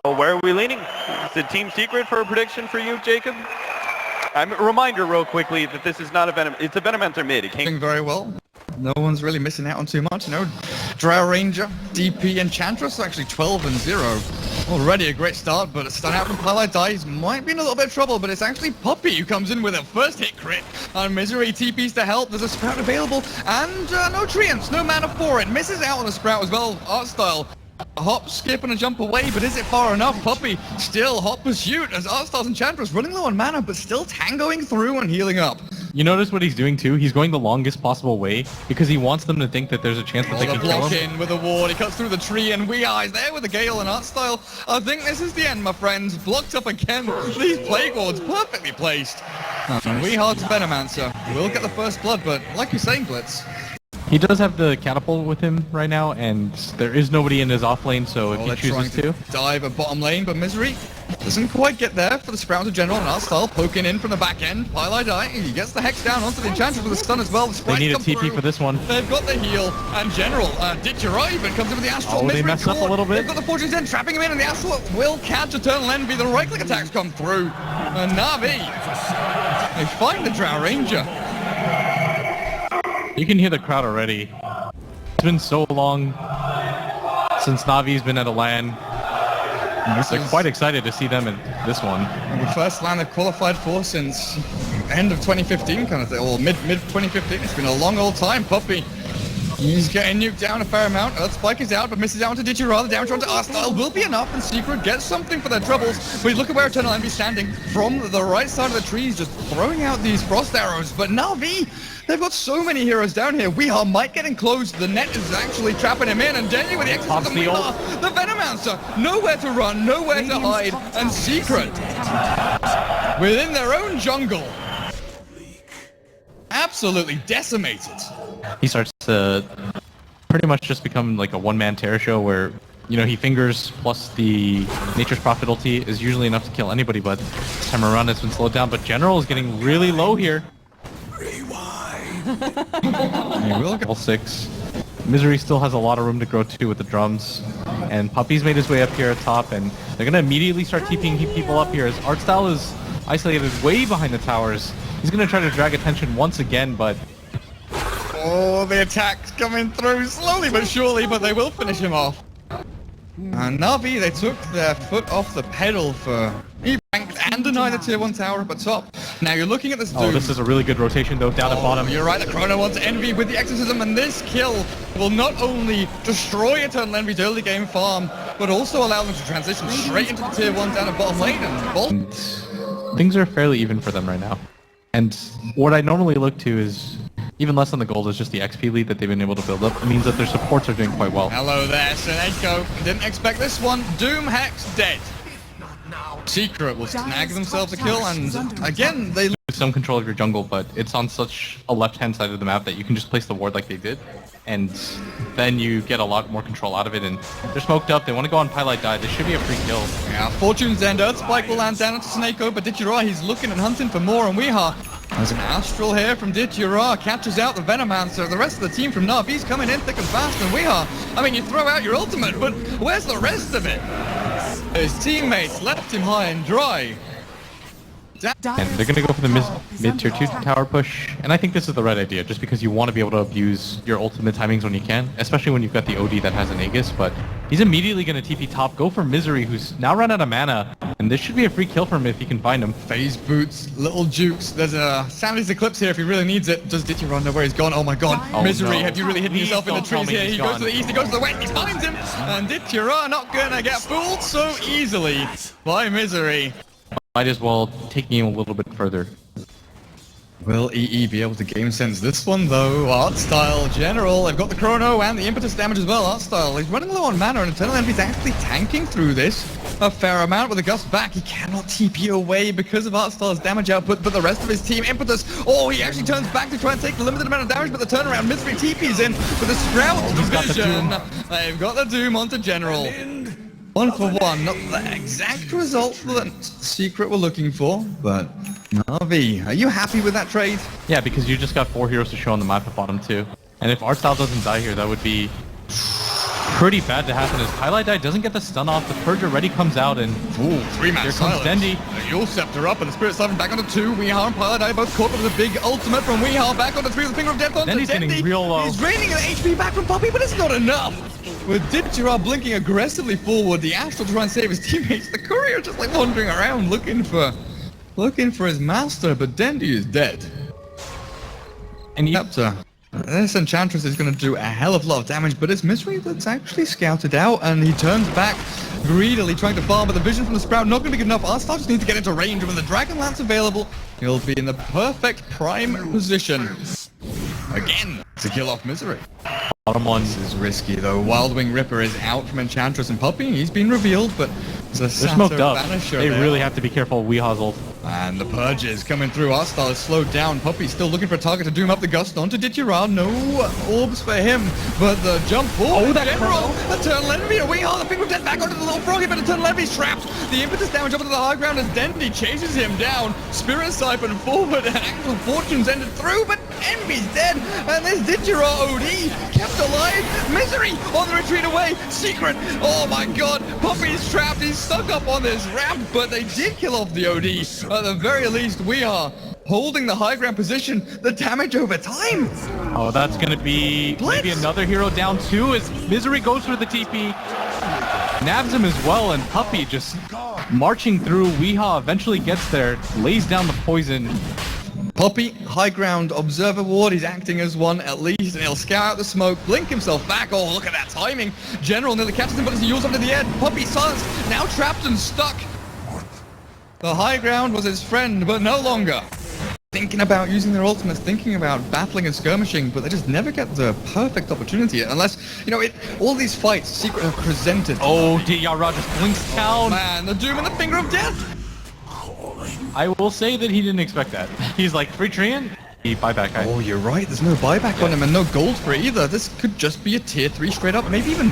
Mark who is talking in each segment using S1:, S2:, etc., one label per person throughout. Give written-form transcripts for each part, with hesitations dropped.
S1: Well, where are we leaning? Is it Team Secret for a prediction for you, Jacob? A reminder real quickly that this is not a Venom, it's a Venomancer mid. It can't...
S2: Doing very well. No one's really missing out on too much. No, Drow Ranger, DP, Enchantress actually 12-0. Already a great start, but a stun out from Highlight Dice might be in a little bit of trouble, but it's actually Puppy who comes in with a first hit crit. And Misery TPs to help. There's a Sprout available, and no Treants, no mana for it. Misses out on the Sprout as well, art style. A hop, skip, and a jump away, but is it far enough? Puppy still hot pursuit as Artstyle's Enchantress running low on mana, but still tangoing through and healing up.
S3: You notice what he's doing too? He's going the longest possible way because he wants them to think that there's a chance that they can kill him.
S2: Block in with a ward, he cuts through the tree, and He's there with the Gale and Artstyle. I think this is the end, my friends. Blocked up again. These Plague Wards perfectly placed. And Weeha's Venomancer will get the first blood, but like you're saying, Blitz,
S3: he does have the catapult with him right now, and there is nobody in his off lane, so if he chooses to
S2: dive at bottom lane, but Misery doesn't quite get there for the Sprout of General, and Artstyle poking in from the back end. Pylai he gets the Hex down onto the Enchantress with a stun as well. The
S3: they need a TP for this one.
S2: They've got the heal, and General, Ditchera even comes in with the Astral.
S3: Oh, they messed up a little bit.
S2: They've got the Fortune's End, trapping him in, and the Astral will catch Eternal Envy. The right-click attacks come through, and NaVi, they find the Drow Ranger.
S3: You can hear the crowd already. It's been so long since Navi's been at a LAN. They're quite excited to see them in this one.
S2: The first LAN they've qualified for since end of 2015 kind of thing, or mid 2015. It's been a long old time. Puppy, he's getting nuked down a fair amount. Earth Spike is out, but misses out onto Ditchera. The damage onto Artstyle will be enough, and Secret gets something for their troubles. But look at where Eternal Envy's standing from the right side of the trees, just throwing out these frost arrows. But NaVi, they've got so many heroes down here. Weehaw might get enclosed. The net is actually trapping him in, and Denny with the exit of the Weehaw. The Venomancer, nowhere to run, nowhere to hide, and Secret within their own jungle, absolutely decimated.
S3: He starts to pretty much just become like a one-man terror show where, you know, he fingers plus the Nature's Prophet ulti is usually enough to kill anybody, but this time around it's been slowed down. But General is getting really low here. He will get level 6. Misery still has a lot of room to grow too with the drums. And Puppy's made his way up here at top, and they're gonna immediately start TPing people up here as Artstyle is isolated way behind the towers. He's gonna try to drag attention once again, but
S2: oh, the attack's coming through slowly but surely, but they will finish him off. And NaVi, they took their foot off the pedal for E-Banked and denied the tier 1 tower up at top. Now you're looking at this Doom.
S3: Oh, this is a really good rotation though, down at bottom.
S2: You're right, the Chrono wants Envy with the Exorcism, and this kill will not only destroy Eternal Envy's early game farm, but also allow them to transition straight into the tier 1 down at bottom lane and
S3: things are fairly even for them right now. And what I normally look to is even less than the gold is just the XP lead that they've been able to build up. It means that their supports are doing quite well.
S2: Hello there, Seneko. Didn't expect this one. Doom Hex dead. Secret will snag themselves a kill, and again, they lose
S3: some control of your jungle, but it's on such a left-hand side of the map that you can just place the ward like they did, and then you get a lot more control out of it, and they're smoked up. They want to go on Pylite Die. This should be a free kill.
S2: Yeah, Fortune's End. Earth Spike will land down onto Seneko, but Ditchera, he's looking and hunting for more, and Weehaw has an Astral here from Ditchera, captures out the Venomancer. The rest of the team from NaVi's coming in thick and fast, and Weehaw, I mean, you throw out your ultimate, but where's the rest of it? His teammates left him high and dry.
S3: And they're going to go for the mid-tier 2 tower push, and I think this is the right idea, just because you want to be able to abuse your ultimate timings when you can, especially when you've got the OD that has an Aegis, but he's immediately going to TP top, go for Misery, who's now run out of mana, and this should be a free kill for him if he can find him.
S2: Phase boots, little jukes, there's a Sanity's Eclipse here if he really needs it. Does Ditchera know where he's gone? Oh my god,
S3: oh,
S2: Misery,
S3: no.
S2: have you really hidden yourself in the trees here? He goes to the east, he goes to the west, he finds him, and Ditchera not gonna get fooled so easily by Misery.
S3: Might as well take him a little bit further.
S2: Will EE be able to game sense this one though? Artstyle, General, they've got the Chrono and the Impetus damage as well. Artstyle, he's running low on mana, and Eternal Envy's actually tanking through this a fair amount with a gust back. He cannot TP away because of Artstyle's damage output, but the rest of his team, Impetus, oh, he actually turns back to try and take the limited amount of damage, but the turnaround, Misery TP's in with a Sprout division. They've got the Doom onto General. 1 for 1, not the exact result that Secret were looking for, but NaVi, are you happy with that trade?
S3: Yeah, because you just got 4 heroes to show on the map at bottom too. And if Artstyle doesn't die here, that would be pretty bad to happen as Highlight Die doesn't get the stun off. The Purge already comes out and
S2: Ooh, 3-man
S3: here comes
S2: silence.
S3: Dendi.
S2: You'll scepter up and the Spirit Siphon back onto 2. Weehaw and Pilot Eye both caught up with a big ultimate from Weehaw back onto 3 with the Finger of Death onto
S3: Dendi's
S2: Dendi.
S3: getting real low.
S2: He's draining the HP back from Poppy, but it's not enough. With Ditchira blinking aggressively forward, the Astral to try and save his teammates, the Courier just like wandering around looking for his master, but Dendi is dead.
S3: And you,
S2: This Enchantress is going to do a hell of a lot of damage, but it's Misery that's actually scouted out, and he turns back greedily, trying to farm, but the vision from the Sprout not going to be good enough. Arstar just needs to get into range, and when the Dragon Lance available, he'll be in the perfect prime position again to kill off Misery.
S3: bottom one.
S2: This is risky though. Wildwing Ripper is out from Enchantress and Puppy. He's been revealed, but there's a
S3: They're smoked up.
S2: Vanisher
S3: They
S2: there.
S3: really have to be careful of Weehaw's ult.
S2: And the Purge is coming through. Arstar is slowed down. Puppy's still looking for a target to doom up the Gust onto Ditchira. No orbs for him, but the jump forward.
S3: Oh, that
S2: General, Eternal Envy, a Weehawk, the Finger of Death back onto the little froggy, but Eternal Envy's trapped. The impetus damage up into the high ground as Dendi chases him down. Spirit Siphon forward, and Actual Fortunes ended through, but Envy's dead. And this Ditchira OD kept alive. Misery on the retreat away. Secret. Oh my god. Puppy's trapped. He's stuck up on this ramp, but they did kill off the OD. At the very least, we are holding the high ground position. The damage over time.
S3: Oh, that's gonna be maybe another hero down too as Misery goes for the TP. Nabs him as well, and Puppy just marching through. Weehaw eventually gets there, lays down the poison.
S2: Puppy, high ground observer ward, he's acting as one at least, and he'll scout out the smoke, blink himself back. Oh, look at that timing. General nearly catches him, but as he yawls up into the air, Puppy silenced, now trapped and stuck. The high ground was his friend, but no longer. Thinking about using their ultimates, thinking about battling and skirmishing, but they just never get the perfect opportunity unless, you know, all these fights, Secret have presented.
S3: Oh, Yara just blinks down.
S2: Man, the Doom and the Finger of Death.
S3: I will say that he didn't expect that. He's like, 3 trillion? He buyback guy.
S2: Oh, you're right. There's no buyback on him and no gold for it either. This could just be a tier 3 straight up. Maybe even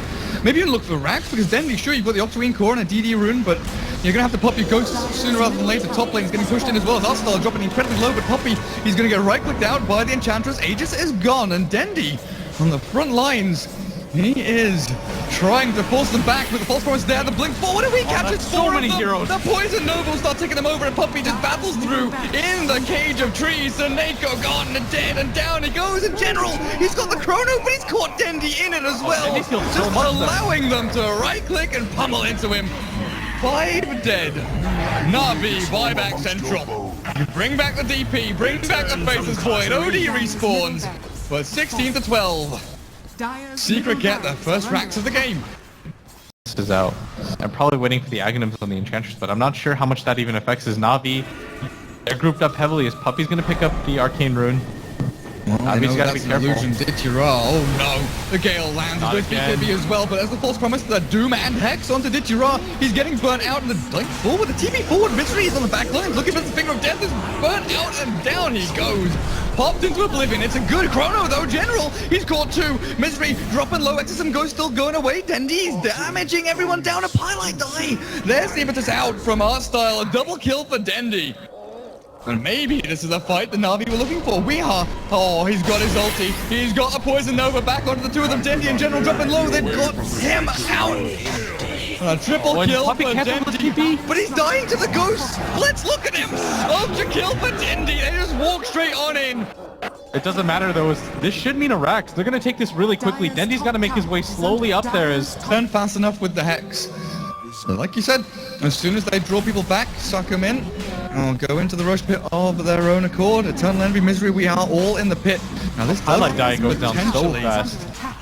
S2: look for racks, because then you sure you've got the Octarine Core and a DD rune, but you're gonna have to pop your ghosts sooner rather than later. Top lane's getting pushed in as well as Arstar dropping incredibly low, but Puppy, he's gonna get right clicked out by the Enchantress. Aegis is gone, and Dendi on the front lines. He is trying to force them back with the false promise there. The blink forward, and we captured
S3: that's so
S2: 4
S3: many
S2: of them.
S3: heroes.
S2: The poison nobles start taking them over, and Puppy just battles through in the cage of trees. The Nako gone and dead, and down he goes. In general, he's got the chrono, but he's caught Dendi in it as well.
S3: Dendi feels so
S2: Just
S3: much
S2: allowing them to right click and pummel into him. 5 dead. NaVi buyback central. You bring back the DP, bring back the Faceless Void. OD respawns for 16 to 12. Secret get their first racks of the game.
S3: This is out. I'm probably waiting for the Aghanims on the Enchantress, but I'm not sure how much that even affects his NaVi. They're grouped up heavily as Puppy's gonna pick up the Arcane Rune. NaVi's gotta be careful.
S2: Ditchira. Oh no. The Gale lands
S3: Not
S2: with
S3: again.
S2: BKB as well, but as the false promise, the Doom and Hex onto Ditchira. He's getting burnt out, and the blink forward, the TP forward. Misery is on the back line, looking for the Finger of Death, is burnt out, and down he goes. Popped into oblivion. It's a good chrono though. General, he's caught 2. Misery dropping low. Exorcism Ghost still going away. Dendi's damaging everyone down. A Pilot Die. There's the impetus out from Artstyle. A double kill for Dendi. And maybe this is a fight the NaVi were looking for. Weehaw. Oh, he's got his ulti. He's got a Poison Nova back onto the 2 of them. Dendi and General dropping low. They've got him out. A triple kill for Dendi. But he's dying to the Ghost. Let's look at him. Ultra kill for Dendi. They just walk straight on in.
S3: It doesn't matter though, this should mean a Rax. They're gonna take this really quickly. Dendi's gotta make his way slowly up there as...
S2: Turn fast enough with the Hex. So like you said, as soon as they draw people back, suck them in, or go into the rush pit of their own accord. Eternal Envy, Misery, we are all in the pit. Now this
S3: Highlight Die goes down so
S2: potentially
S3: fast.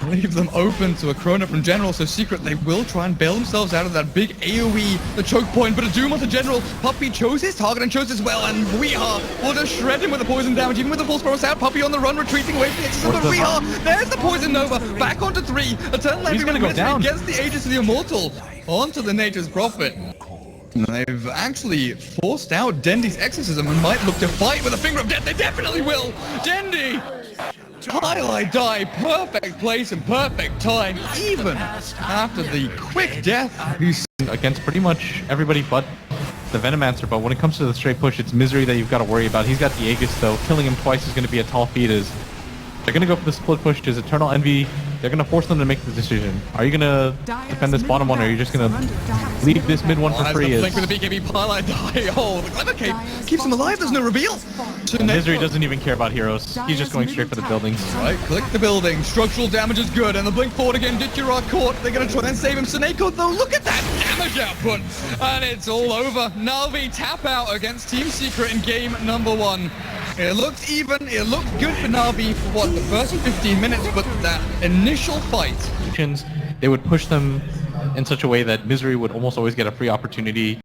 S2: leave them open to a Chrono from General, so Secret, they will try and bail themselves out of that big AoE, the choke point, but a Doom onto General. Puppy chose his target and chose as well, and will just shred him with the poison damage, even with the false promise out. Puppy on the run, retreating away from the Exorcism, but there's the Poison Nova, back onto 3. Eternal Envy
S3: gonna go down.
S2: gets the Aegis of the Immortal onto the Nature's Prophet. They've actually forced out Dendi's Exorcism and might look to fight with a Finger of Death. They definitely will! Dendi! Highlight Die, perfect place and perfect time, even after the quick death.
S3: He's against pretty much everybody but the Venomancer, but when it comes to the straight push, it's Misery that you've got to worry about. He's got the Aegis though. Killing him twice is going to be a tall feat as they're going to go for the split push. Does Eternal Envy They're gonna force them to make the decision. Are you gonna defend this bottom one, or are you just gonna leave this mid one for free?
S2: Blink with the BKB pilot die. Oh, the Clever Cape keeps him alive. There's no reveal.
S3: Misery doesn't even care about heroes. He's just going straight for the buildings.
S2: Right, click the building. Structural damage is good, and the blink forward again. Ditchura caught. They're gonna try and save him. Seneko though, look at that damage output, and it's all over. NaVi tap out against Team Secret in game number 1. It looked even. It looked good for NaVi for what, the first 15 minutes, but that initial fight.
S3: They would push them in such a way that Misery would almost always get a free opportunity.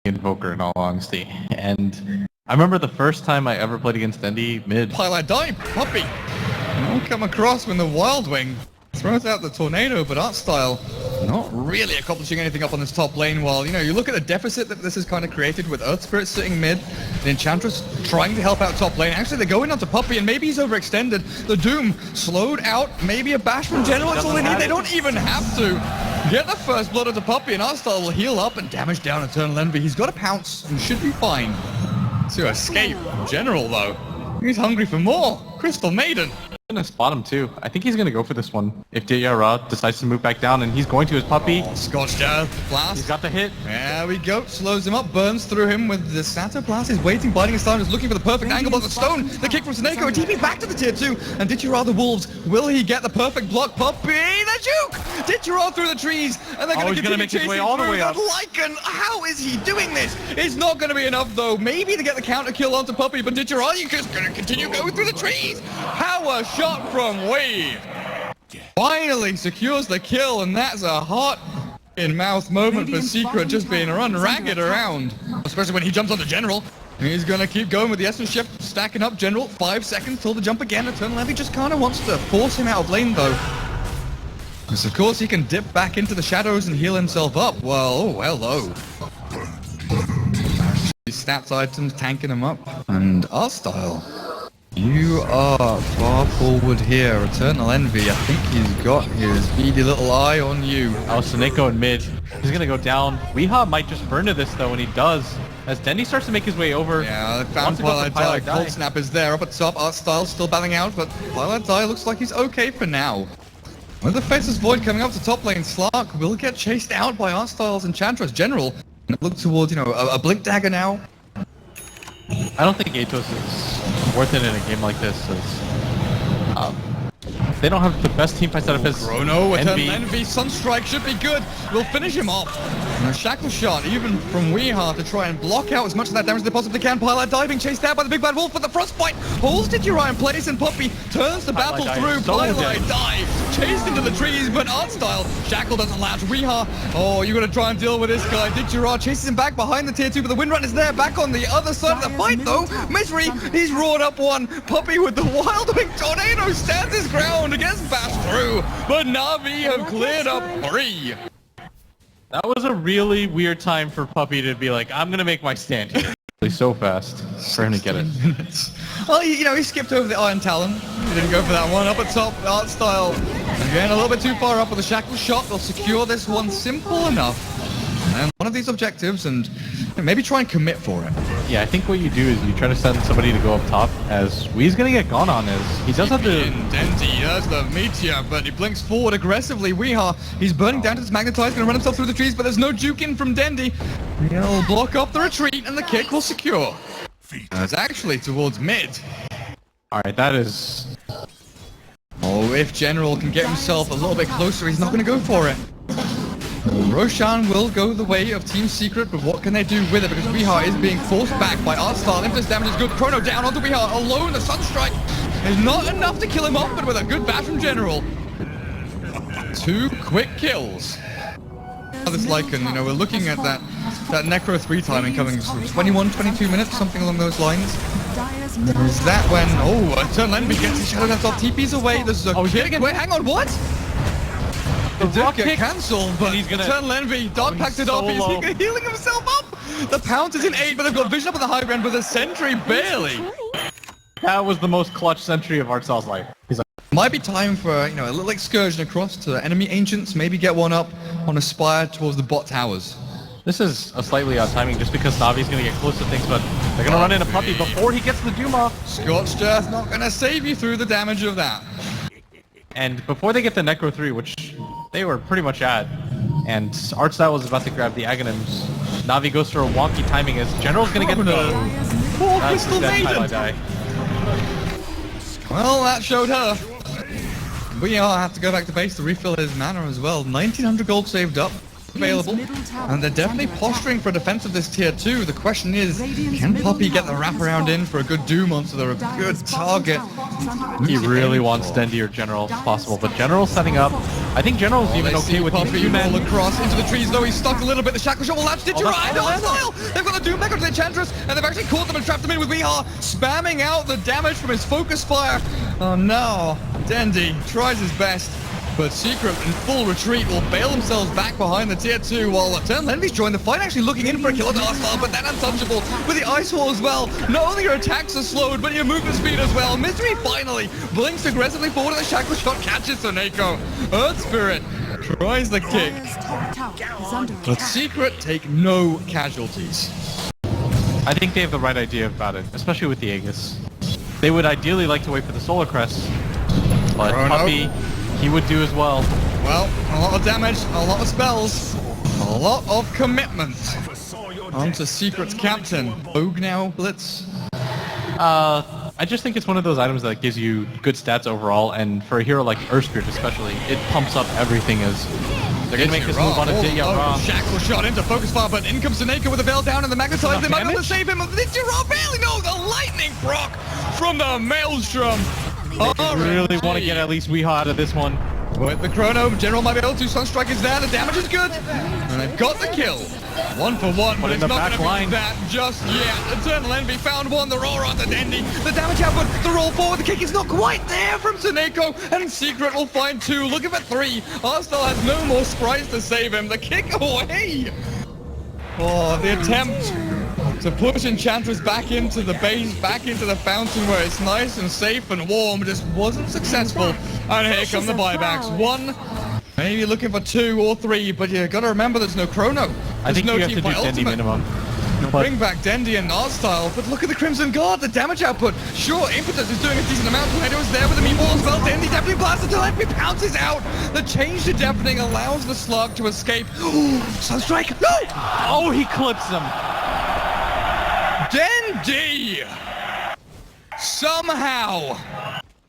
S3: Invoker, in all honesty. And I remember the first time I ever played against Dendy mid.
S2: Pilot die, Puppey. Don't come across when the Wild Wing throws out the tornado, but Artstyle not really accomplishing anything up on this top lane. While, you know, you look at the deficit that this has kind of created with Earth Spirit sitting mid, the Enchantress trying to help out top lane. Actually, they're going onto Puppey, and maybe he's overextended. The Doom slowed out. Maybe a bash from General. That's all they need. They don't even have to get the first blood onto Puppey, and Artstyle will heal up and damage down Eternal Envy. He's got to pounce and should be fine to escape. General, though, he's hungry for more. Crystal Maiden.
S3: Gonna spot him too. I think he's gonna go for this one. If Dayara decides to move back down, and he's going to his Puppey.
S2: Oh, Scorched Earth Blast.
S3: He's got the hit.
S2: There we go. Slows him up, burns through him with the Sato Blast. He's waiting, biting his time, just looking for the perfect angle on the stone. The kick from Seneko, and TP back to the tier 2. And Ditchura the Wolves. Will he get the perfect block? Puppey, the juke! Ditchura through the trees, and they're going to
S3: make his way all the way up.
S2: Lycan, how is he doing this? It's not going to be enough though. Maybe to get the counter kill onto Puppey, but Ditchura, you're just going to continue going through the trees. Power shot from Wave. Finally secures the kill, and that's a hot in mouth moment for Secret, just being run ragged around. Especially when he jumps onto General. He's gonna keep going with the Essence Shift, stacking up General. 5 seconds till the jump again. Eternal Envy just kind of wants to force him out of lane though. Because of course he can dip back into the shadows and heal himself up. Well, oh, hello. Stats items tanking him up. And Artstyle, you are far forward here. Eternal Envy, I think he's got his beady little eye on you.
S3: Oh, Seneko in mid. He's gonna go down. Weehaw might just burn to this though, when he does. As Dendy starts to make his way over.
S2: Yeah, the Pilot Die. Cold Snap is there up at top. Artstyle still battling out, but Pilot Die looks like he's okay for now. With the Faceless Void coming up to top lane, Slark will get chased out by Artstyle's Enchantress General. Look towards, you know, a Blink Dagger now.
S3: I don't think Atos is worth it in a game like this. They don't have the best team fight setup as
S2: Chrono, Eternal Envy, Sunstrike should be good. We'll finish him off. And a Shackle Shot, even from Weehaw, to try and block out as much of that damage as they possibly can. Pilot diving, chased out by the Big Bad Wolf, but the Frostbite holds Ditchura in place, and Puppey turns the battle through. Pilot dive, chased into the trees, but Artstyle, Shackle doesn't latch. Weehaw, oh, you gotta try and deal with this guy. Ditchura chases him back behind the tier 2, but the Windrun is there, back on the other side of the fight though. Misery, he's roared up one. Puppey with the Wild Wing Tornado stands his ground against Bash through, but NaVi have cleared up 3.
S3: That was a really weird time for Puppey to be like, I'm gonna make my stand here. So fast for him to get it.
S2: Well, you know, he skipped over the Iron Talon. He didn't go for that one. Up at top, Artstyle. Again, a little bit too far up with the Shackle Shot. They'll secure this one simple enough. And one of these objectives, and maybe try and commit for it.
S3: Yeah, I think what you do is you try to send somebody to go up top, as Wee's gonna get gone on as he does have to...
S2: Dendy does the Meteor, but he blinks forward aggressively. Weehaw, he's burning down to this Magnetize, gonna run himself through the trees, but there's no juke in from Dendy. He'll block up the retreat, and the kick will secure. It's actually towards mid.
S3: Alright, that is...
S2: Oh, if General can get himself a little bit closer, he's not gonna go for it. Roshan will go the way of Team Secret, but what can they do with it? Because Weehaw is being forced back by Artstyle. Infinite damage is good. Chrono down onto Weehaw. Alone, the Sunstrike is not enough to kill him off, but with a good bash from General. 2 quick kills. This Lycan, you know, we're looking at that Necro 3 timing coming from 21, 22 minutes, something along those lines. Is that when, Eternal Envy gets his Shadow Dance off, TP's away, there's a kick. Wait, hang on, what? The did get cancelled, but he's gonna Eternal Envy, Dark Pact it off, he's healing himself up! The Pounce is in 8, but they've got Vision up on the high ground with a Sentry barely!
S3: That was the most clutch Sentry of Artstyle's life. He's like,
S2: might be time for, you know, a little excursion across to the enemy Ancients, maybe get one up on a spire towards the bot towers.
S3: This is a slightly odd timing just because NaVi's going to get close to things, but they're going to run into Puppey before he gets the Doom off.
S2: Scorched Earth not going to save you through the damage of that.
S3: And before they get the Necro 3, which they were pretty much at, and Artstyle was about to grab the Aghanims, NaVi goes for a wonky timing as General's going to get the...
S2: Poor Crystal Maiden! Well, that showed her. We have to go back to base to refill his mana as well. 1900 gold saved up, available. And they're definitely posturing for a defense of this tier 2. The question is, can Puppey get the wraparound in for a good Doom monster? They're a good target.
S3: He really wants Dendi or General if possible, but General's setting up. I think General's even okay with
S2: Puppey
S3: these 2 men.
S2: roll across into the trees, though he's stuck a little bit. The Shackle Shot will latch Digiride on style. They've got the Doom back onto the Enchantress, and they've actually caught them and trapped them in with Weehaw, spamming out the damage from his Focus Fire. Oh no, Dendi tries his best. But Secret in full retreat will bail themselves back behind the tier 2 while Eternal Envy's joined the fight, actually looking in for a kill at Arsenal, but then untouchable with the Ice Wall as well. Not only your attacks are slowed, but your movement speed as well. Misery finally blinks aggressively forward and the Shackle Shot catches Soneko. Earth Spirit tries the kick, but Secret take no casualties.
S3: I think they have the right idea about it, especially with the Aegis. They would ideally like to wait for the Solar Crest, but Puppey, he would do as well.
S2: Well, a lot of damage, a lot of spells, a lot of commitment onto Secret's captain. Bogue now, Blitz.
S3: I just think it's one of those items that gives you good stats overall, and for a hero like Earth Spirit especially, it pumps up everything as they're going to make this move on a Digiride.
S2: Shackle Shot into Focus Fire, but in comes Soneko with the Veil down and the Magnetize. They might be able to save him. Digiride barely, no, the Lightning proc from the Maelstrom.
S3: Really want to get at least Weehaw out of this one.
S2: With the Chrono, General might be able to. Sunstrike is there, the damage is good. And they've got the kill. 1 for 1, but it's not going to be that just yet. Eternal Envy found one, the roll onto Dendi. The damage output, the roll forward, the kick is not quite there from Soneko. And Secret will find 2, looking for 3. Arsenal has no more sprites to save him. The kick away. Oh, the attempt to push Enchantress back into the base, back into the fountain where it's nice and safe and warm, just wasn't successful. And here come the buybacks. 1, maybe looking for 2 or 3, but you gotta remember there's no Chrono.
S3: I think
S2: no
S3: you have to do Dendi minimum.
S2: Bring back Dendi and Artstyle, but look at the Crimson Guard, the damage output. Sure, Impetus is doing a decent amount. Tornado is there with the meatball as well. Dendi definitely blasts until Envy pounces out. The change to deafening allows the slug to escape. Sunstrike, no!
S3: Oh, he clips him.
S2: Dendi! Somehow,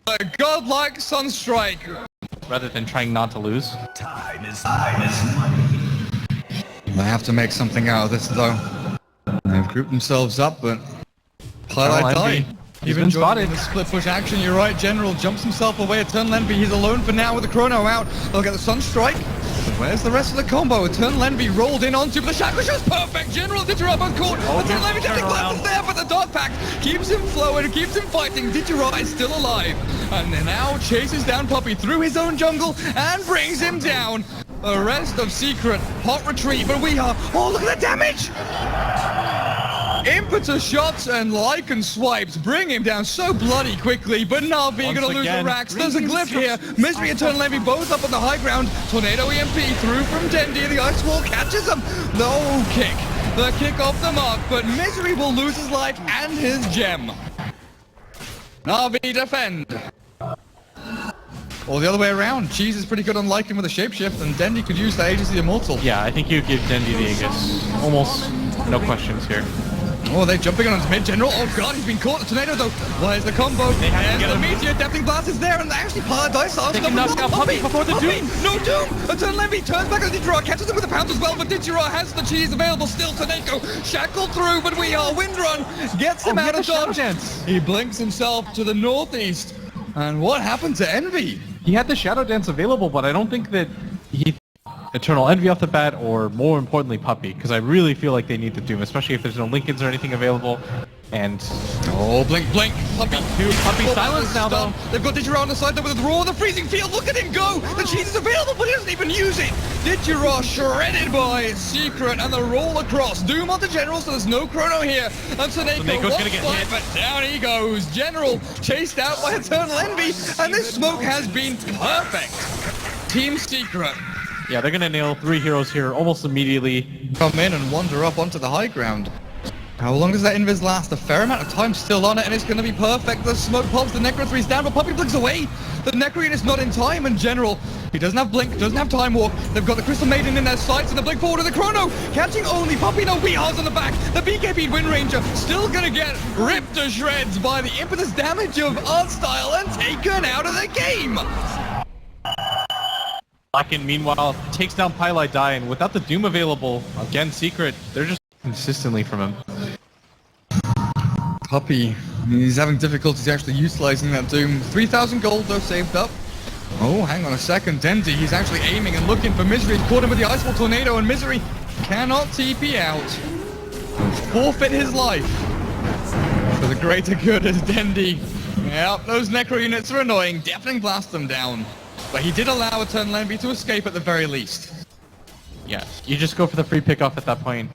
S2: a godlike Sunstrike.
S3: Rather than trying not to lose.
S4: Time is money.
S2: They have to make something out of this, though. They've grouped themselves up, but Highlight Die.
S3: He's been spotted.
S2: The split push action, you're right. General jumps himself away. Eternal Envy, he's alone for now with the Chrono out. They'll get the Sunstrike. But where's the rest of the combo? Eternal Envy rolled in onto, but the Shackle Shot's perfect. General Digiride both caught. Eternal Envy definitely glasses there, but the Dark Pact keeps him flowing, keeps him fighting. Digiride is still alive. And then now chases down Puppey through his own jungle and brings him down. The rest of Secret, hot retreat, but we are... Oh, look at the damage! Impetus shots and Lycan swipes bring him down so bloody quickly, but NaVi gonna lose the racks. There's a glyph here. Misery, Eternal Envy both up on the high ground. Tornado EMP through from Dendi. The Ice Wall catches him. No kick. The kick off the mark, but Misery will lose his life and his gem. NaVi defend. Or the other way around. Cheese is pretty good on Lycan with a shapeshift, and Dendi could use the Aegis of the Immortal.
S3: Yeah, I think you give Dendi the Aegis. Almost no questions here.
S2: Oh, they're jumping on his mid-general. Oh god, he's been caught. The Tornado though. Where's the combo?
S3: They have to get
S2: the
S3: him.
S2: Meteor, Deafening Blast is there, and they actually Paradise Arms.
S3: They can knock out Puppey before the Doom.
S2: No Doom! Eternal Envy turns back on Digiride, catches him with a pounce as well, but Digiride has the cheese available still. Soneko shackled through, but we are Windrun. Gets him out of dodge. He blinks himself to the northeast. And what happened to Envy?
S3: He had the Shadow Dance available, but I don't think that he... Eternal Envy off the bat, or more importantly, Puppey, because I really feel like they need the Doom, especially if there's no Lincolns or anything available. And...
S2: Oh, blink. Puppey.
S3: Puppey silence now, though.
S2: They've got Digiride on the side there with the roar of the freezing field. Look at him go! The cheese is available, but he doesn't even use it. Digiride shredded by Secret, and the roll across. Doom onto General, so there's no Chrono here. And Soneko's
S3: gonna get hit.
S2: But down he goes. General chased out by Eternal Envy, and this smoke has been perfect. Team Secret
S3: Yeah, they're gonna nail 3 heroes here almost immediately.
S2: Come in and wander up onto the high ground. How long does that invis last? A fair amount of time still on it, and it's going to be perfect. The smoke pops, the Necro 3's down, but Puppey blinks away. The Necro unit's not in time in general. He doesn't have blink, doesn't have time walk. They've got the Crystal Maiden in their sights, and the blink forward to the Chrono. Catching only Puppey, no Weehaws on the back. The BKB Wind Ranger still going to get ripped to shreds by the impetus damage of Artstyle and taken out of the game.
S3: Blacken, meanwhile, takes down Pylite Die, and without the Doom available, again, Secret, they're just consistently from him.
S2: Puppey, he's having difficulties actually utilizing that Doom. 3,000 gold though saved up. Oh, hang on a second. Dendi, he's actually aiming and looking for Misery. He's caught him with the Iceball Tornado, and Misery cannot TP out. Forfeit his life for the greater good as Dendi. Yep, those Necro units are annoying. Deafening Blast them down. But he did allow Eternal Envy to escape at the very least.
S3: Yeah, you just go for the free pickoff at that point.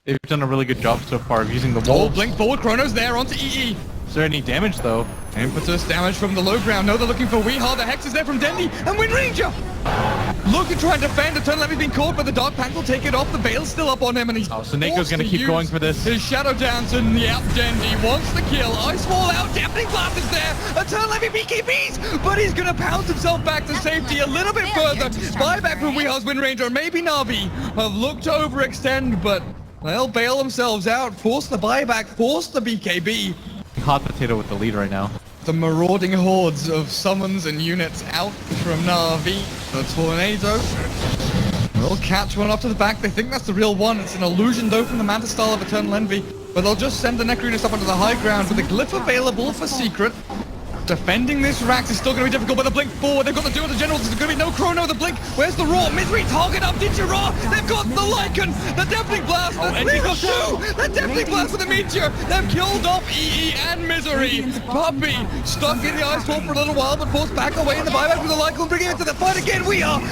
S3: They've done a really good job so far of using the
S2: Oh,
S3: wolves.
S2: blink forward, Chrono's there onto EE.
S3: Is there any damage though?
S2: Impetus damage from the low ground. No, they're looking for Weehaw. The Hex is there from Dendi. And Wind Ranger! Look and try and defend. Eternal Envy's been caught, but the Dark Pact will take it off. The Veil's still up on him, and he's
S3: So Nako's
S2: forced
S3: gonna
S2: to
S3: keep
S2: use
S3: going for this.
S2: His Shadow Dance, and yep, Dendi wants the kill. Iceball out. Deafening Blast is there. Eternal Envy BKBs, but he's gonna pounce himself back to safety a little bit further. Buyback from Weehaw's Wind Ranger. Maybe NaVi have looked to overextend, but they'll bail themselves out. Force the buyback. Force the BKB.
S3: Hot potato with the lead right now.
S2: The marauding hordes of summons and units out from NaVi. The Tornado will catch one up to the back. They think that's the real one. It's an illusion though from the Manta style of Eternal Envy. But they'll just send the Necro units up onto the high ground with a glyph available for Secret. Defending this Rax is still going to be difficult, but the blink forward. They've got the duo of the generals. There's going to be no Chrono. The blink. Where's the Raw? Misery target up. DigiRaw. They've got the Lycan. The Deafening Blast. They've got two. The Deafening Blast with the Meteor. They've killed off EE and Misery. Puppey stuck in the ice wall for a little while, but forced back away in the buyback with the Lycan. Bringing it to the fight again.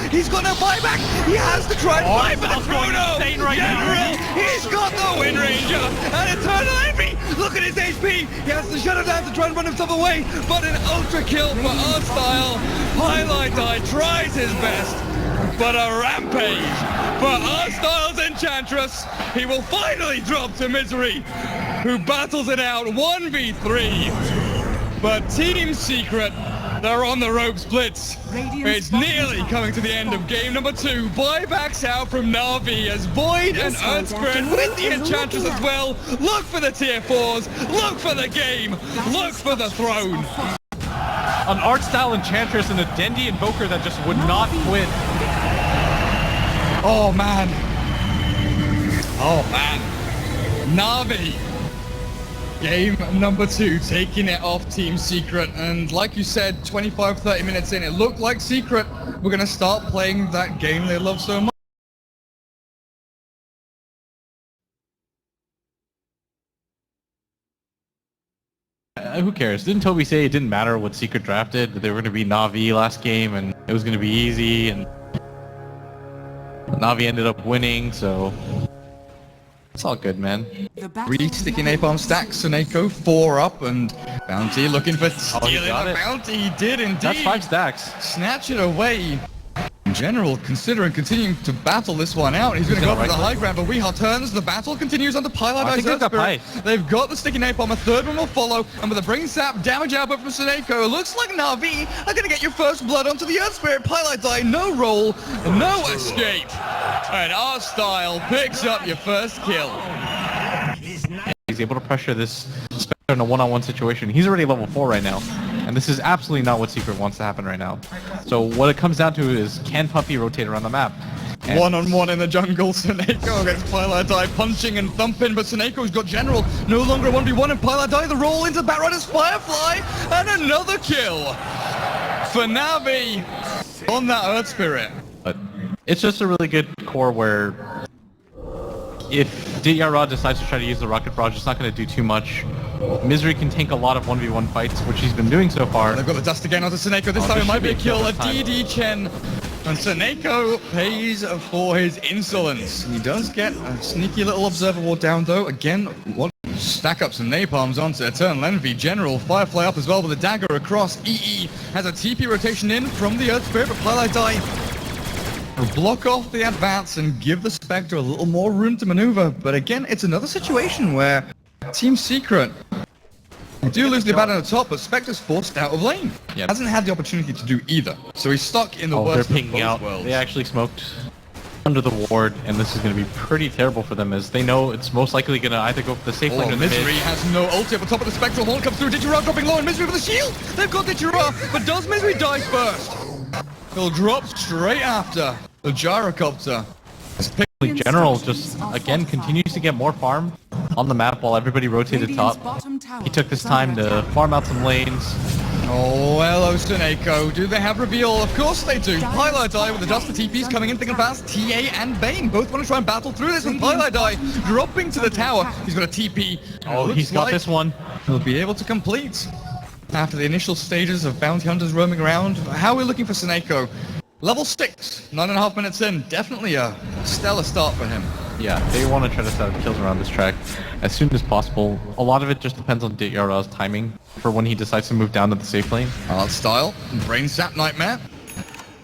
S2: He's got no buyback. He has to try and buy back Chrono. General. He's got the Wind Ranger. And Eternal Envy. Look at his HP. He has to shut it down to try and run himself away. But an ultra kill for Artstyle. Pylite Die tries his best, but a rampage for Artstyle's Enchantress. He will finally drop to Misery, who battles it out 1v3. But Team Secret, they're on the ropes, Blitz. It's nearly coming to the end of game number 2. Buybacks out from NaVi as Void and Earthspirit with the Enchantress as well. Look for the tier 4s, look for the game, look for the throne.
S3: An Artstyle Enchantress and a Dendi Invoker that just would not quit.
S2: Oh man. Oh man. NaVi. Game number 2, taking it off Team Secret. And like you said, 25-30 minutes in, it looked like Secret were going to start playing that game they love so much.
S3: Who cares? Didn't Toby say it didn't matter what Secret drafted? That they were going to be NaVi last game and it was going to be easy, and NaVi ended up winning, so it's all good, man.
S2: 3 sticky napalm stacks, Suneko 4 up, and Bounty looking for stealing the bounty. He did indeed.
S3: That's 5 stacks.
S2: Snatch it away. In general, considering continuing to battle this one out, he's going to go for the high ground, but Weehaw turns. The battle continues on the Pylite
S3: I think they've got pie.
S2: They've got the sticky napalm. A third one will follow, and with a brain sap damage output from Suneko, it looks like NaVi are going to get your first blood onto the Earth Spirit. Pylite Die, no roll, no escape. And Artstyle picks up your first kill.
S3: He's able to pressure this Spectre in a one-on-one situation. He's already level 4 right now, and this is absolutely not what Secret wants to happen right now. So what it comes down to is, can Puppey rotate around the map? And
S2: One-on-one in the jungle, Suneko against Pylite Die, punching and thumping, but Suneko's got General, no longer a 1v1, and Pylite Die the roll into Batrider's Firefly, and another kill for NaVi on that Earth Spirit.
S3: But it's just a really good core where if DigiRaw decides to try to use the Rocket Barrage, it's not going to do too much. Misery can tank a lot of 1v1 fights, which he's been doing so far.
S2: They've got the dust again onto Suneko. This time it might be a kill. A DD Chen. And Suneko pays for his insolence. He does get a sneaky little Observer Ward down, though. Again, what stack up some napalms onto Eternal Envy. General Firefly up as well with a dagger across. EE has a TP rotation in from the Earth Spirit, but Pylite Die block off the advance and give the Spectre a little more room to maneuver. But again, it's another situation where Team Secret, they do lose the battle at the top, but Spectre's forced out of lane.
S3: Yep.
S2: Hasn't had the opportunity to do either. So he's stuck in the
S3: Oh, they're
S2: worst of
S3: pinging
S2: both
S3: out.
S2: worlds.
S3: They actually smoked under the ward, and this is going to be pretty terrible for them as they know it's most likely going to either go for the safe lane or the
S2: Misery
S3: mid.
S2: has no ulti at the top of the Spectral Horn, comes through, Digirah dropping low, and Misery with a shield! They've got Digirah, but does Misery die first? He'll drop straight after the Gyrocopter.
S3: General just, again, continues to get more farm on the map while everybody rotated top. He took this time to farm out some lanes.
S2: Oh, hello, Suneko. Do they have reveal? Of course they do. Pylai with the dust of TPs coming in thick and fast. TA and Bane both want to try and battle through this with Pylai dropping to the tower. He's got a TP.
S3: Oh, he's got this one.
S2: He'll be able to complete after the initial stages of bounty hunters roaming around. How are we looking for Suneko? Level 6, 9.5 minutes in. Definitely a stellar start for him.
S3: Yeah, they want to try to set up kills around this track as soon as possible. A lot of it just depends on Digirah's timing for when he decides to move down to the safe lane.
S2: Art style, brain sap Nightmare.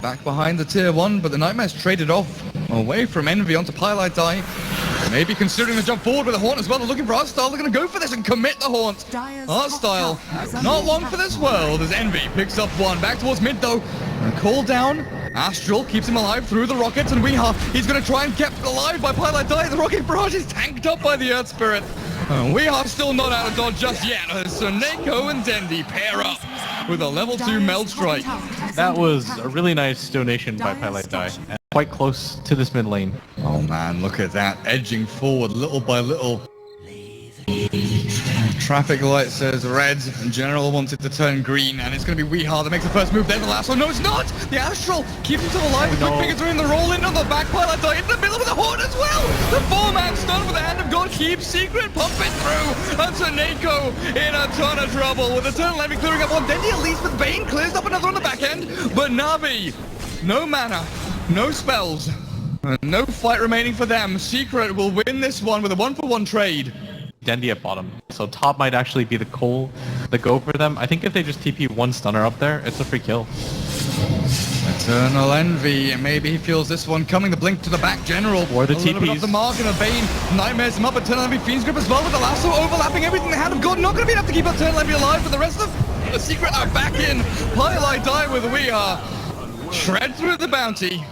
S2: Back behind the tier 1, but the Nightmare's traded off away from NaVi onto Pylai. Maybe considering the jump forward with the Haunt as well. They're looking for Art style. They're going to go for this and commit the Haunt. Art style, not long for this world as NaVi picks up one. Back towards mid though. And call down. Astral keeps him alive through the rockets, and he's going to try and kept alive by Pylai. The rocket barrage is tanked up by the Earth Spirit. Weehaw still not out of dodge just yet. So Neko and Dendi pair up with a level 2 Meld Strike.
S3: That was a really nice donation by Pylai, and quite close to this mid lane.
S2: Oh man, look at that, edging forward little by little. Traffic light says red, and General wanted to turn green, and it's going to be Weehaw that makes the first move, then the last one. No, it's not! The Astral keeps himself alive, the quick fingers are in the roll in on the back, Pylai in the middle with the Horn as well! The 4-man stun with the Hand of God keeps Secret pumping through, and Suneko in a ton of trouble with Eternal Envy clearing up one. Dendi at least with Bane clears up another on the back end, but NaVi, no mana, no spells, no fight remaining for them. Secret will win this one with a 1-for-1 trade.
S3: Dendi at bottom. So top might actually be the go for them. I think if they just TP one stunner up there, it's a free kill.
S2: Eternal Envy, maybe he feels this one coming. The blink to the back, General.
S3: Or the
S2: a little bit
S3: TPs.
S2: off the mark and a Bane. Nightmares him up. Eternal Envy Fiend's Grip as well with the lasso overlapping everything. The Hand of God not going to be enough to keep Eternal Envy alive, but the rest of the Secret are back in. Pylai die with Weehaw. Shred through the bounty.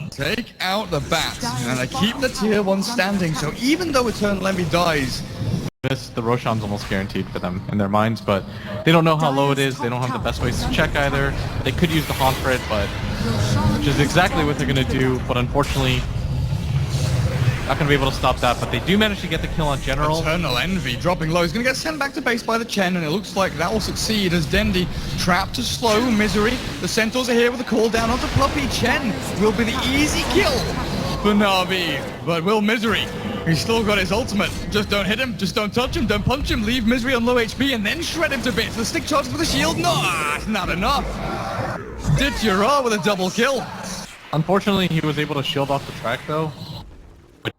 S2: Take out the bats. And they keep the tier 1 standing. So even though Eternal Envy dies,
S3: The Roshan's almost guaranteed for them in their minds, but they don't know how low it is. They don't have the best ways to check either. They could use the Haunt for it, but which is exactly what they're going to do. But unfortunately, not going to be able to stop that. But they do manage to get the kill on General.
S2: Eternal Envy dropping low. He's going to get sent back to base by the Chen, and it looks like that will succeed as Dendi trapped to slow Misery. The Centaurs are here with a call down onto Puppy. Chen will be the easy kill for NaVi, but will Misery? He's still got his ultimate. Just don't hit him, just don't touch him, don't punch him, leave Misery on low HP, and then shred him to bits. The stick charges with a shield. No, not enough. Digirah with a double kill.
S3: Unfortunately, he was able to shield off the track though.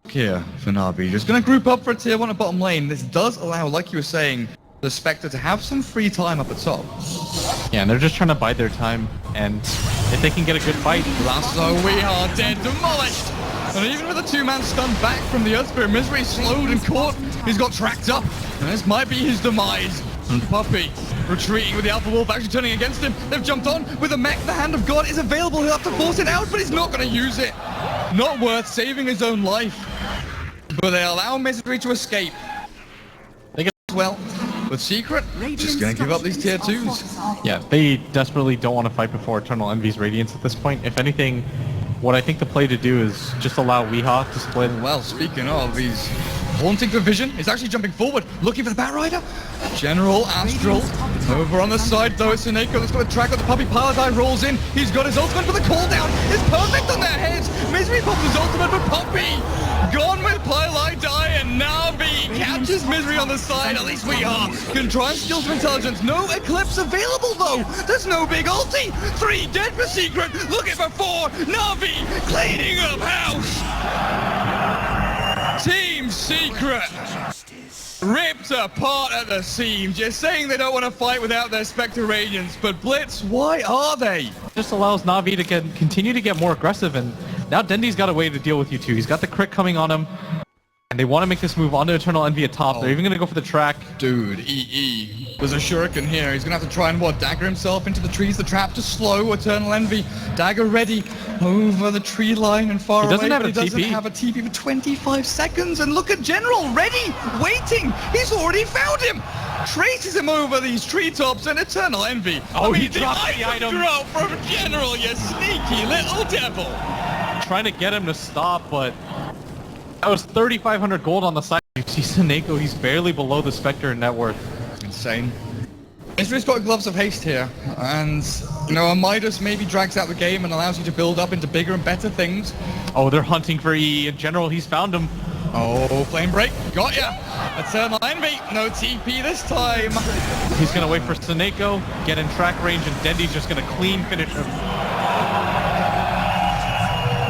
S2: Here for NaVi, just going to group up for a tier 1 at bottom lane. This does allow, like you were saying, the Spectre to have some free time up at top.
S3: Yeah, and they're just trying to bide their time, and if they can get a good fight.
S2: Lasso, Weehaw dead, demolished. And even with a 2-man stun back from the Earth Spirit, Misery slowed and caught. He's got tracked up, and this might be his demise. And Puppy retreating with the Alpha Wolf actually turning against him. They've jumped on with a mech. The Hand of God is available. He'll have to force it out, but he's not going to use it. Not worth saving his own life. But they allow Misery to escape. They get well. But Secret, just going to give up these tier 2s.
S3: Yeah, they desperately don't want to fight before Eternal Envy's Radiance at this point. If anything, what I think the play to do is just allow Weehaw to split.
S2: Well, speaking of, he's haunting for vision. He's actually jumping forward, looking for the Bat Rider. General Astral over on the side, though. It's Suneko that's got a track on the Puppy. Pylai rolls in. He's got his ultimate for the call down. It's perfect on their heads. Misery pops his ultimate, but Puppy gone with Pylai, and NaVi catches Misery on the side. At least Weehaw can try and steal some intelligence. No Eclipse available, though. There's no big ulti. 3 dead for Secret. Looking for 4. NaVi cleaning up house. Team Secret ripped apart at the seams, just saying they don't want to fight without their Spectre Radiance. But Blitz, why are they?
S3: Just allows NaVi to continue to get more aggressive, and Now Dendi's got a way to deal with you two. He's got the crit coming on him. And they want to make this move onto Eternal Envy at top. They're even going to go for the track.
S2: Dude, EE. There's a shuriken here. He's going to have to try and dagger himself into the trees. The trap to slow Eternal Envy. Dagger ready over the tree line and far away.
S3: He doesn't
S2: have a TP for 25 seconds. And look at General, ready, waiting. He's already found him. Traces him over these treetops and Eternal Envy.
S3: Oh, he dropped the item.
S2: Drop from General, you sneaky little devil.
S3: Trying to get him to stop, but that was 3,500 gold on the side. You see Seneko, he's barely below the Spectre in net worth.
S2: Insane. Misery's got Gloves of Haste here, and, you know, a Midas maybe drags out the game and allows you to build up into bigger and better things.
S3: Oh, they're hunting for E. In general, he's found him.
S2: Oh, Flame Break, got ya! Eternal Envy, no TP this time.
S3: He's gonna wait for Seneko, get in track range, and Dendi's just gonna clean finish him.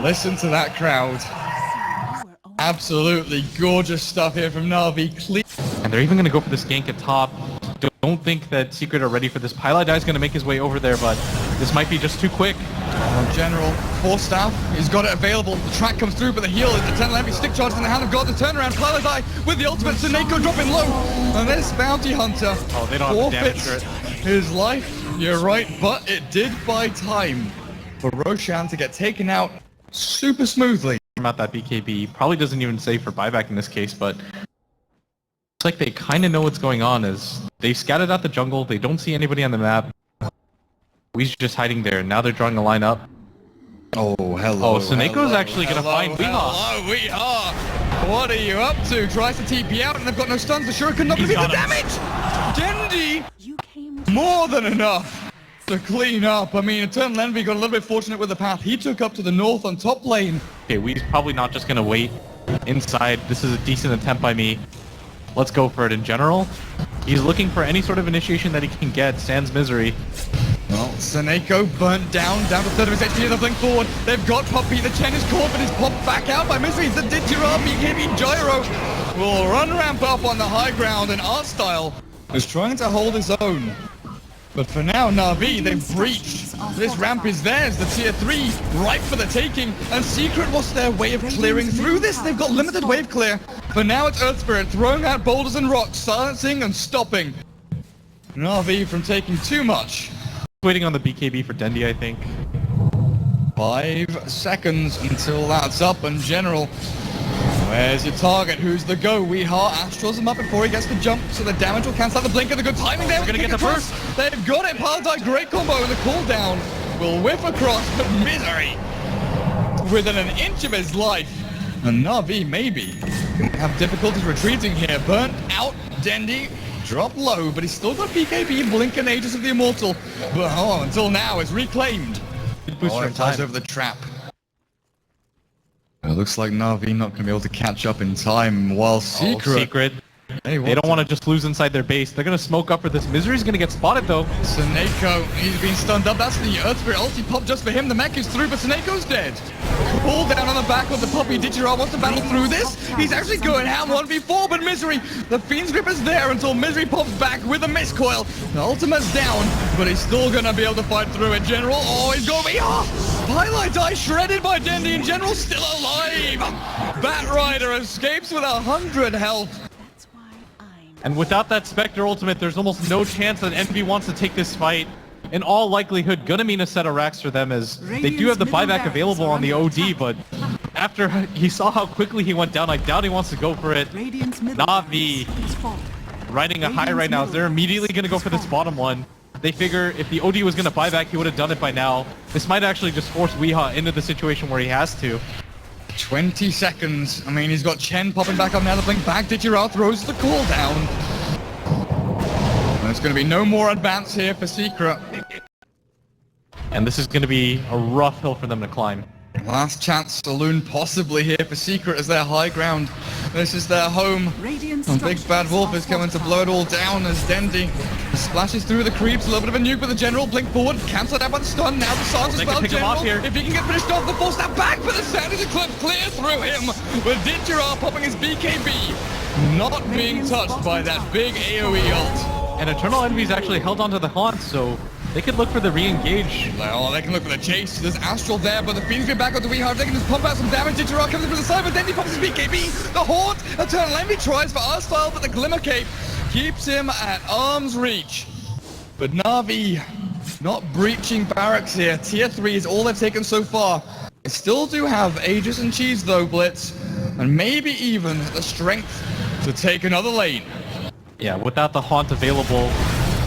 S2: Listen to that crowd. Absolutely gorgeous stuff here from NaVi.
S3: And they're even going to go for this gank at top. Don't think that Secret are ready for this. Pylai going to make his way over there, but this might be just too quick.
S2: General, 4 staff, he's got it available. The track comes through, but the heal, the Eternal Envy stick charge in the hand of God. The turnaround, Pylai with the ultimate, Seneko dropping low. And this Bounty Hunter
S3: they don't have to damage
S2: forfeits
S3: it.
S2: his life. You're right, but it did buy time for Roshan to get taken out super smoothly.
S3: About that BKB probably doesn't even save for buyback in this case, but it's like they kind of know what's going on. As they scattered out the jungle, they don't see anybody on the map. We's just hiding there, and now they're drawing a line up.
S2: Oh, hello.
S3: Oh, Seneko's actually gonna find Weehaw.
S2: Hello, Weehaw. What are you up to? Tries to TP out, and they've got no stuns. The Shuriken not gonna be the damage. Dendi, more than enough to clean up. I mean, Eternal Envy got a little bit fortunate with the path. He took up to the north on top lane.
S3: Okay, We's probably not just gonna wait inside. This is a decent attempt by me. Let's go for it in general. He's looking for any sort of initiation that he can get, sans Misery.
S2: Well, Seneko burnt down to 3rd of his HP. They're flank forward. They've got Poppy. The Chen is caught, but he's popped back out by Misery. The Digirab BKB Gyro will run ramp up on the high ground, and Artstyle is trying to hold his own. But for now, NaVi, they've breached. This ramp is theirs, the tier 3, ripe for the taking. And Secret was their way of clearing through this. They've got limited wave clear. But now it's Earth Spirit throwing out boulders and rocks, silencing and stopping NaVi from taking too much.
S3: Waiting on the BKB for Dendi, I think.
S2: 5 seconds until that's up, and General, where's your target? Who's the go? Weehaw astrals him up before he gets the jump, so the damage will cancel out the blink of the good timing there.
S3: We're gonna get the burst.
S2: They've got it. Paladin, great combo, and the cooldown will whiff across, but Misery within an inch of his life. And NaVi maybe gonna have difficulties retreating here. Burnt out, Dendi dropped low, but he's still got BKB, Blink and Aegis of the Immortal. But until now, it's reclaimed.
S3: Booster
S2: It flies over the trap. It looks like NaVi not going to be able to catch up in time, while Secret...
S3: They don't want to just lose inside their base. They're going to smoke up for this. Misery's going to get spotted, though.
S2: Seneko, he's been stunned up. That's the Earth Spirit ulti pop just for him. The mech is through, but Seneko's dead. Pulled down on the back of the Puppy. Digirab wants to battle through this. He's actually going ham 1v4, but Misery, the Fiend's Grip is there until Misery pops back with a Mistcoil. The ultimate's down, but he's still going to be able to fight through it. General, oh, he's going to be off. Highlight die shredded by Dendi, and General still alive. Bat Rider escapes with 100 health.
S3: And without that Spectre ultimate, there's almost no chance that Envy wants to take this fight. In all likelihood, gonna mean a set of racks for them, as they do have the buyback available on the OD, but after he saw how quickly he went down, I doubt he wants to go for it. NaVi riding a high right now, they're immediately gonna go for this bottom one. They figure if the OD was gonna buy back, he would have done it by now. This might actually just force Weehaw into the situation where he has to.
S2: 20 seconds. I mean, he's got Chen popping back up now. The blink back. Digirab throws the call down. There's going to be no more advance here for Secret.
S3: And this is going to be a rough hill for them to climb.
S2: Last chance saloon possibly here for Secret as their high ground. This is their home. And Big Bad Wolf is coming to blow it all down as Dendi splashes through the creeps. A little bit of a nuke with the General. Blink forward. Cancelled out by the stun. Now the Sans as well. General, if he can get finished off, the full snap back. But the sound is a clip clear through him. With Digirab popping his BKB. Not being touched by that big AoE ult.
S3: And Eternal Envy's actually held onto the haunt, so They could look for the re-engage.
S2: Well, they can look for the chase. There's Astral there, but the Fiend's get back onto Weehard. They can just pump out some damage. Digirod comes in from the side, but then he pops his BKB. The Haunt, Eternal Envy tries for Arstyle, but the Glimmer Cape keeps him at arm's reach. But NaVi not breaching barracks here. Tier 3 is all they've taken so far. They still do have Aegis and Cheese though, Blitz, and maybe even the strength to take another lane.
S3: Yeah, without the Haunt available,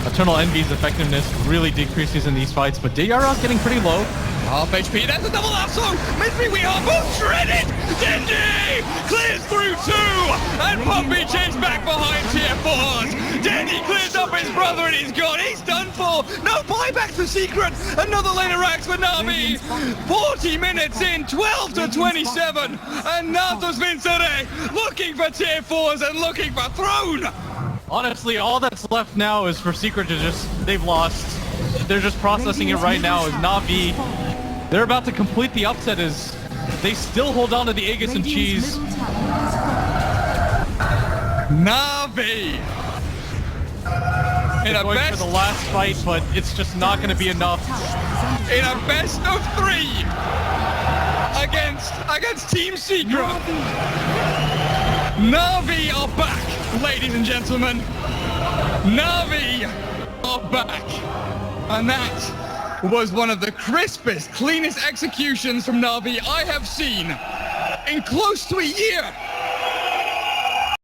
S3: Eternal Envy's effectiveness really decreases in these fights, but Digir's getting pretty low.
S2: Half HP, that's a double lasso! Mystery Weehard, both shredded! Dendy clears through 2! And Poppy chased back behind tier 4s! Dendy clears up his brother and he's gone, he's done for! No buyback for Secret! Another lane of racks for NaVi! 40 minutes in, 12 to 27! And Natos Vincere looking for tier 4s and looking for Throne!
S3: Honestly, all that's left now is for Secret to they've lost. They're just processing it right now as NaVi. They're about to complete the upset as they still hold on to the Aegis and Cheese.
S2: NaVi! In a
S3: Going
S2: best
S3: for the last fight, but it's just not going to be enough.
S2: In a best of 3 against Team Secret. NaVi are back, ladies and gentlemen. NaVi are back. And that was one of the crispest, cleanest executions from NaVi I have seen in close to a year.